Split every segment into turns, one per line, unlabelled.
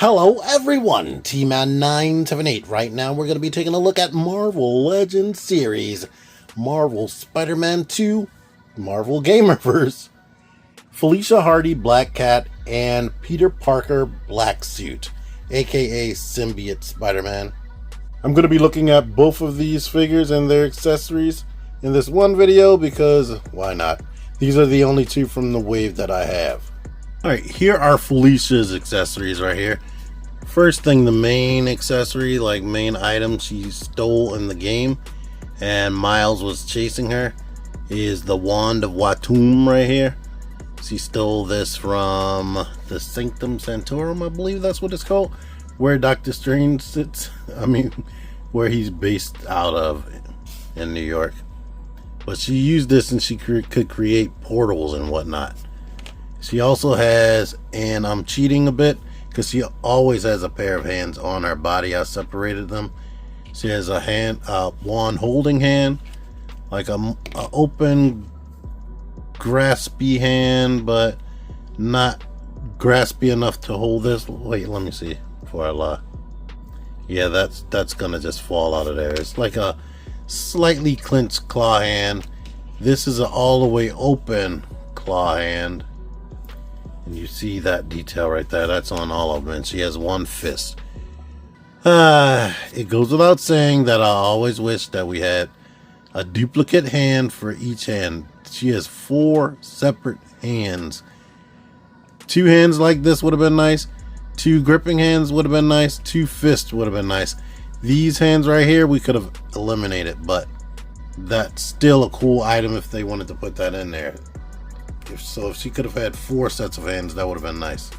Hello everyone, T-Man978. Right now we're going to be taking a look at Marvel Legends series, Marvel Spider-Man 2, Marvel Gamerverse, Felicia Hardy Black Cat, and Peter Parker Black Suit, aka Symbiote Spider-Man. I'm going to be looking at both of these figures and their accessories in this one video because why not? These are the only two from the wave that I have. Alright, here are Felicia's accessories right here. First thing, the main accessory, like main item she stole in the game and Miles was chasing her, is the Wand of Watum right here. She stole this from the Sanctum Sanctorum, I believe that's what it's called, where Doctor Strange sits. Where he's based out of in New York. But she used this and she could create portals and whatnot. She also has, and I'm cheating a bit because she always has a pair of hands on her body. I separated them. She has a wand holding hand, like a open graspy hand, but not graspy enough to hold this. Wait, let me see before I lie. Yeah, that's gonna just fall out of there. It's like a slightly clenched claw hand. This is an all the way open claw hand. And you see that detail right there. That's on all of them. And she has one fist. It goes without saying that I always wish that we had a duplicate hand for each hand. She has 4 separate hands. 2 hands like this would have been nice. 2 gripping hands would have been nice. 2 fists would have been nice. These hands right here we could have eliminated, but that's still a cool item if they wanted to put that in there. If she could have had 4 sets of hands, that would have been nice.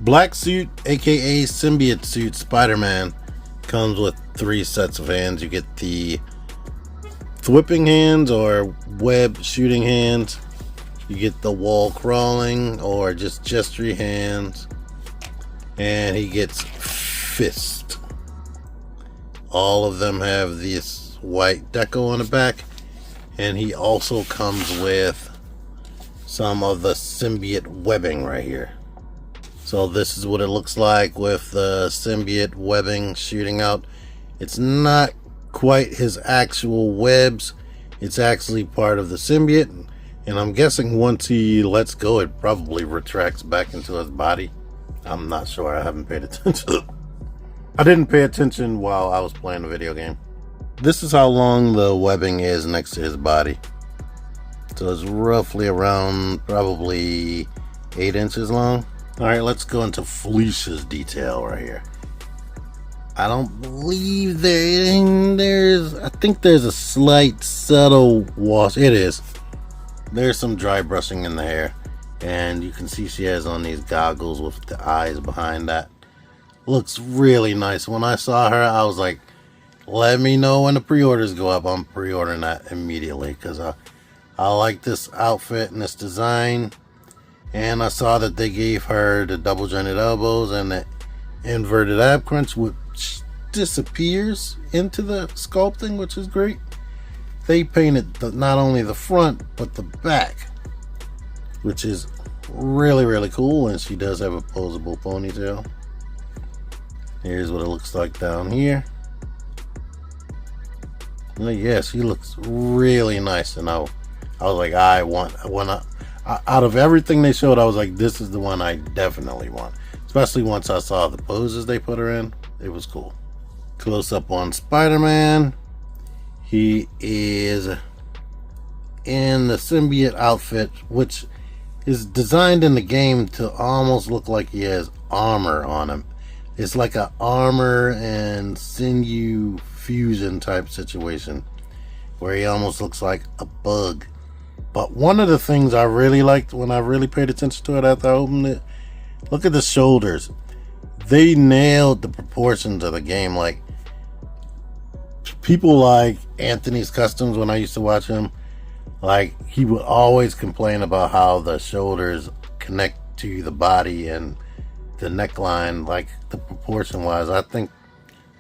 Black Suit, aka Symbiote Suit Spider-Man, comes with 3 sets of hands. You get the whipping hands or web shooting hands. You get the wall crawling or just gestury hands. And he gets fist. All of them have this white deco on the back. And he also comes with some of the symbiote webbing right here. So this is what it looks like with the symbiote webbing shooting out. It's not quite his actual webs. It's actually part of the symbiote. And I'm guessing once he lets go, it probably retracts back into his body. I'm not sure. I haven't paid attention. I didn't pay attention while I was playing the video game. This is how long the webbing is next to his body. So it's roughly around probably 8 inches long. Alright, let's go into Felicia's detail right here. I don't believe I think there's a slight subtle wash. It is. There's some dry brushing in the hair. And you can see she has on these goggles with the eyes behind that. Looks really nice. When I saw her, I was like, let me know when the pre-orders go up. I'm pre-ordering that immediately because I like this outfit and this design. And I saw that they gave her the double jointed elbows and the inverted ab crunch, which disappears into the sculpting, which is great. They painted not only the front but the back, which is really, really cool. And she does have a posable ponytail. Here's what it looks like down here. Yeah, she looks really nice. And I was like, out of everything they showed, I was like, this is the one I definitely want. Especially once I saw the poses they put her in. It was cool. Close up on Spider-Man. He is in the symbiote outfit, which is designed in the game to almost look like he has armor on him. It's like an armor and sinew fusion type situation where he almost looks like a bug. But one of the things I really liked when I really paid attention to it after I opened it, look at the shoulders. They nailed the proportions of the game. Like people like Anthony's Customs, when I used to watch him, like he would always complain about how the shoulders connect to the body and the neckline, like the proportion wise. I think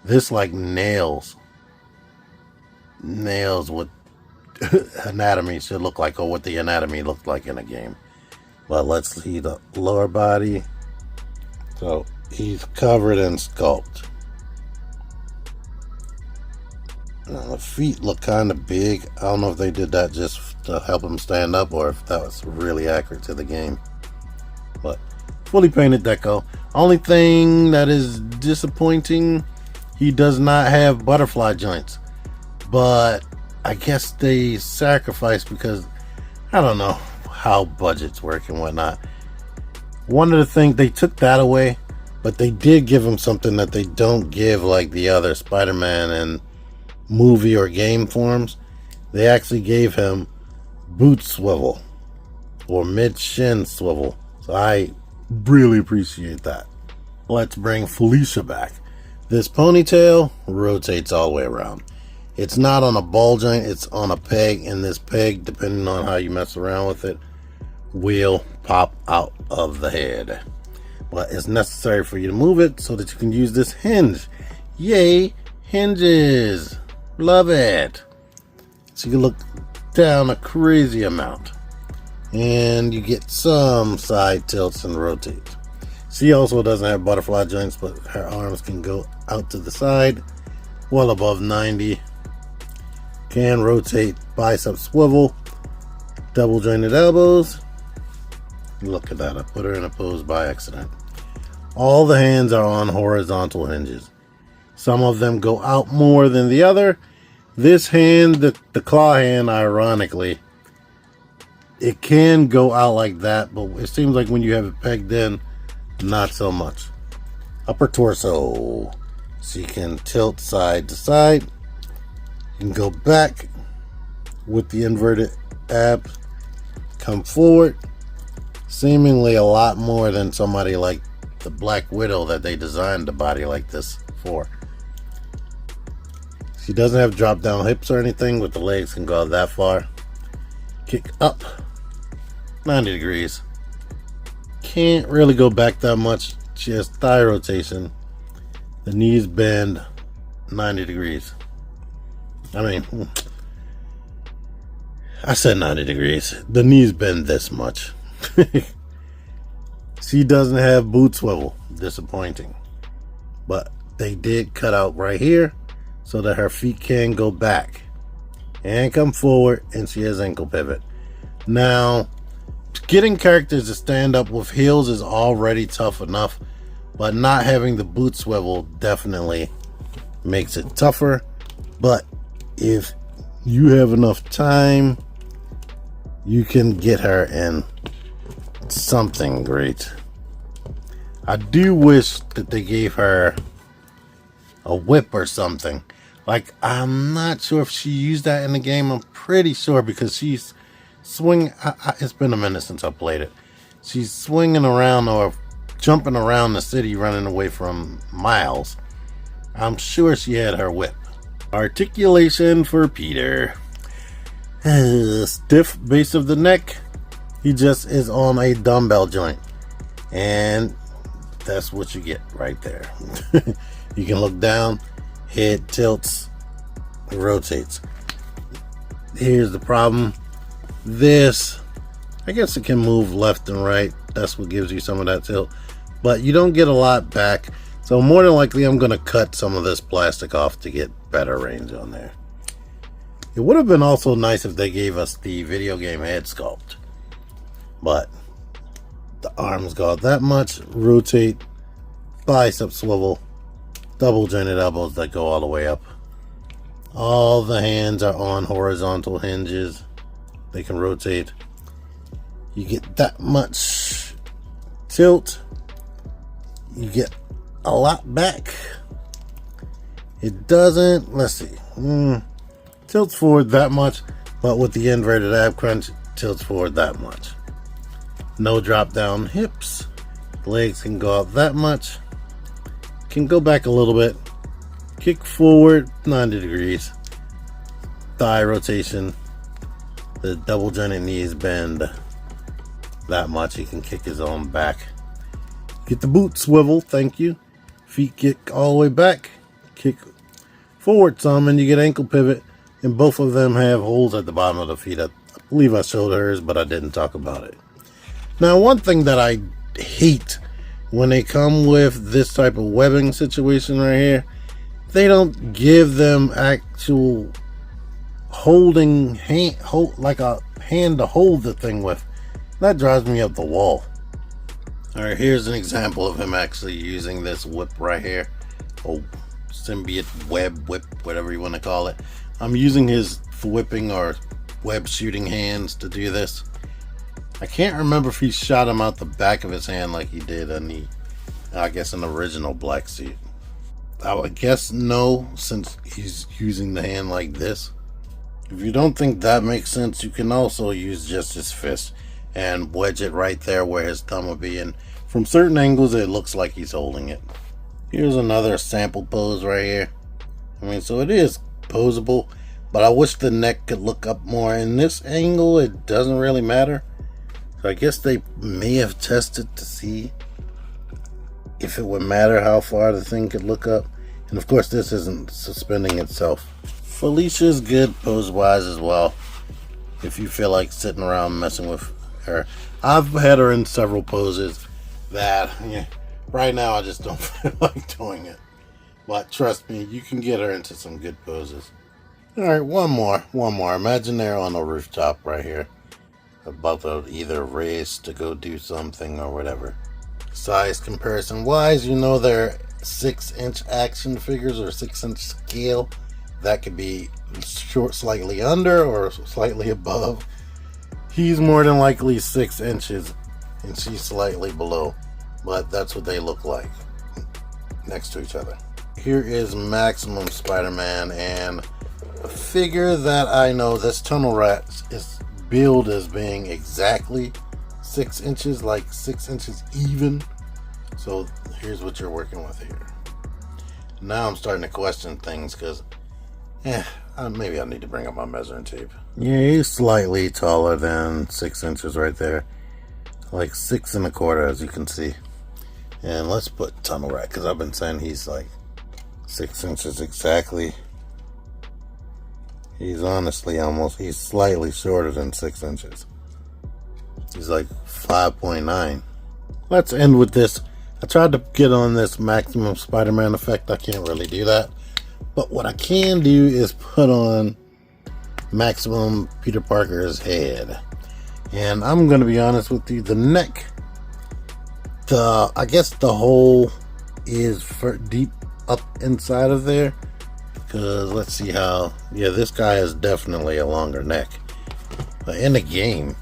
this like nails what anatomy should look like, or what the anatomy looked like in a game. But let's see the lower body. So he's covered in sculpt. Now, the feet look kind of big. I don't know if they did that just to help him stand up or if that was really accurate to the game. But fully painted deco. Only thing that is disappointing, he does not have butterfly joints. But I guess they sacrificed because I don't know how budgets work and whatnot. One of the things, they took that away, but they did give him something that they don't give like the other Spider-Man and movie or game forms. They actually gave him boot swivel or mid-shin swivel. So I really appreciate that. Let's bring Felicia back. This ponytail rotates all the way around. It's not on a ball joint, it's on a peg, and this peg, depending on how you mess around with it, will pop out of the head. But it's necessary for you to move it so that you can use this hinge. Yay, hinges! Love it! So you can look down a crazy amount. And you get some side tilts and rotate. She also doesn't have butterfly joints, but her arms can go out to the side, well above 90. Can rotate bicep swivel, double jointed elbows. Look at that, I put her in a pose by accident. All the hands are on horizontal hinges. Some of them go out more than the other. This hand, the claw hand, ironically, it can go out like that, but it seems like when you have it pegged in, not so much. Upper torso, so you can tilt side to side. You can go back with the inverted abs, come forward, seemingly a lot more than somebody like the Black Widow that they designed the body like this for. She doesn't have drop down hips or anything, but the legs can go out that far. Kick up 90 degrees. Can't really go back that much. She has thigh rotation. The knees bend 90 degrees. I mean, I said 90 degrees. The knees bend this much. She doesn't have boot swivel. Disappointing. But they did cut out right here so that her feet can go back and come forward, and she has ankle pivot. Now, getting characters to stand up with heels is already tough enough, but not having the boot swivel definitely makes it tougher. But if you have enough time, you can get her in something great. I do wish that they gave her a whip or something. Like, I'm not sure if she used that in the game. I'm pretty sure because she's swinging. It's been a minute since I played it. She's swinging around or jumping around the city, running away from Miles. I'm sure she had her whip. Articulation for Peter. Stiff base of the neck. He just is on a dumbbell joint. And that's what you get right there. You can look down. Head tilts. Rotates. Here's the problem. This, I guess it can move left and right. That's what gives you some of that tilt. But you don't get a lot back. So more than likely I'm going to cut some of this plastic off to get better range on there. It would have been also nice if they gave us the video game head sculpt. But the arms go out that much. Rotate. Bicep swivel. Double jointed elbows that go all the way up. All the hands are on horizontal hinges. They can rotate. You get that much tilt. You get a lot back. It doesn't, let's see, tilts forward that much, but with the inverted ab crunch, tilts forward that much. No drop down hips. Legs can go out that much. Can go back a little bit. Kick forward 90 degrees. Thigh rotation. The double jointed knees bend that much. He can kick his own back. Get the boot swivel, thank you. Feet kick all the way back. Kick forward some and you get ankle pivot. And both of them have holes at the bottom of the feet. I believe I showed hers, but I didn't talk about it. Now, one thing that I hate when they come with this type of webbing situation right here, they don't give them actual holding hand, like a hand to hold the thing with. That drives me up the wall. Alright, here's an example of him actually using this whip right here. Oh, symbiote web whip, whatever you want to call it. I'm using his whipping or web shooting hands to do this. I can't remember if he shot him out the back of his hand like he did in the, I guess, an original black suit. I would guess no, since he's using the hand like this. If you don't think that makes sense, you can also use just his fist and wedge it right there where his thumb would be, and from certain angles it looks like he's holding it. Here's another sample pose right here. I mean, so it is posable, but I wish the neck could look up more. In this angle it doesn't really matter. So I guess they may have tested to see if it would matter how far the thing could look up. And of course this isn't suspending itself. Felicia's good pose wise as well, if you feel like sitting around messing with her. I've had her in several poses that, yeah, right now I just don't feel like doing it. But trust me, you can get her into some good poses. Alright, one more. Imagine they're on a rooftop right here, about to either race to go do something or whatever. Size comparison wise, you know they're 6-inch action figures or 6-inch scale. That could be short, slightly under or slightly above. He's more than likely 6 inches and she's slightly below, but that's what they look like next to each other. Here is Maximum Spider-Man, and a figure that I know this tunnel rat is billed as being exactly 6 inches, like 6 inches even. So here's what you're working with here. Now I'm starting to question things because maybe I need to bring up my measuring tape. Yeah, he's slightly taller than 6 inches right there, like 6 1/4 as you can see. And let's put tunnel rat, because I've been saying he's like 6 inches exactly. He's honestly he's slightly shorter than 6 inches. He's like 5.9. Let's end with this. I tried to get on this Maximum Spider-Man effect. I can't really do that. But what I can do is put on Maximum Peter Parker's head. And I'm going to be honest with you, the neck, I guess the hole is deep up inside of there. Because let's see how, yeah, this guy is definitely a longer neck. But in the game,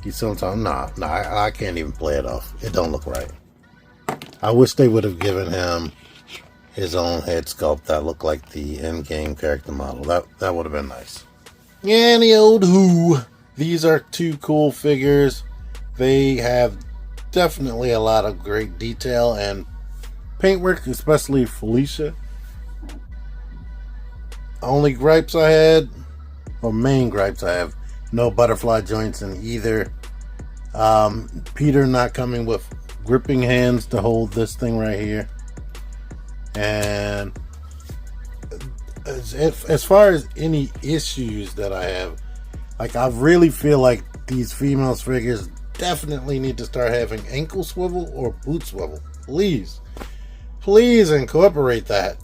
he's sometimes, I can't even play it off. It don't look right. I wish they would have given him his own head sculpt that looked like the in-game character model. That would have been nice. Any old who. These are two cool figures. They have definitely a lot of great detail and paintwork, especially Felicia. Only gripes I had, or main gripes I have, no butterfly joints in either. Peter not coming with gripping hands to hold this thing right here. And as far as any issues that I have, like, I really feel like these female figures definitely need to start having ankle swivel or boot swivel. Please incorporate that.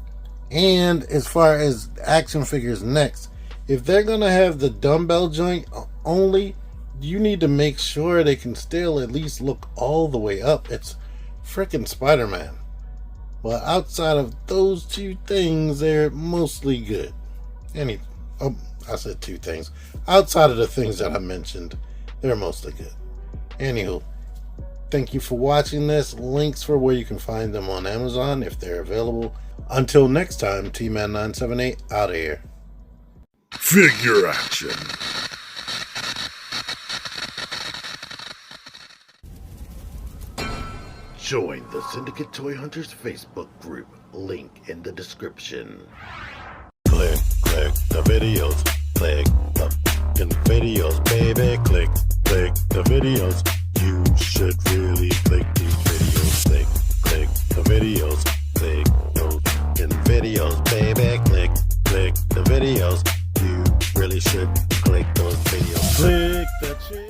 And as far as action figures next, if they're gonna have the dumbbell joint only, you need to make sure they can still at least look all the way up. It's freaking Spider-Man. Well, outside of those two things, they're mostly good. I said two things. Outside of the things that I mentioned, they're mostly good. Anywho, thank you for watching this. Links for where you can find them on Amazon if they're available. Until next time, T-Man978 out of here.
Figure action.
Join the Syndicate Toy Hunters Facebook group. Link in the description. Click the videos. Click the fucking videos, baby. Click the videos. You should really click these videos. Click the videos. Click those fucking videos, baby. Click the videos. You really should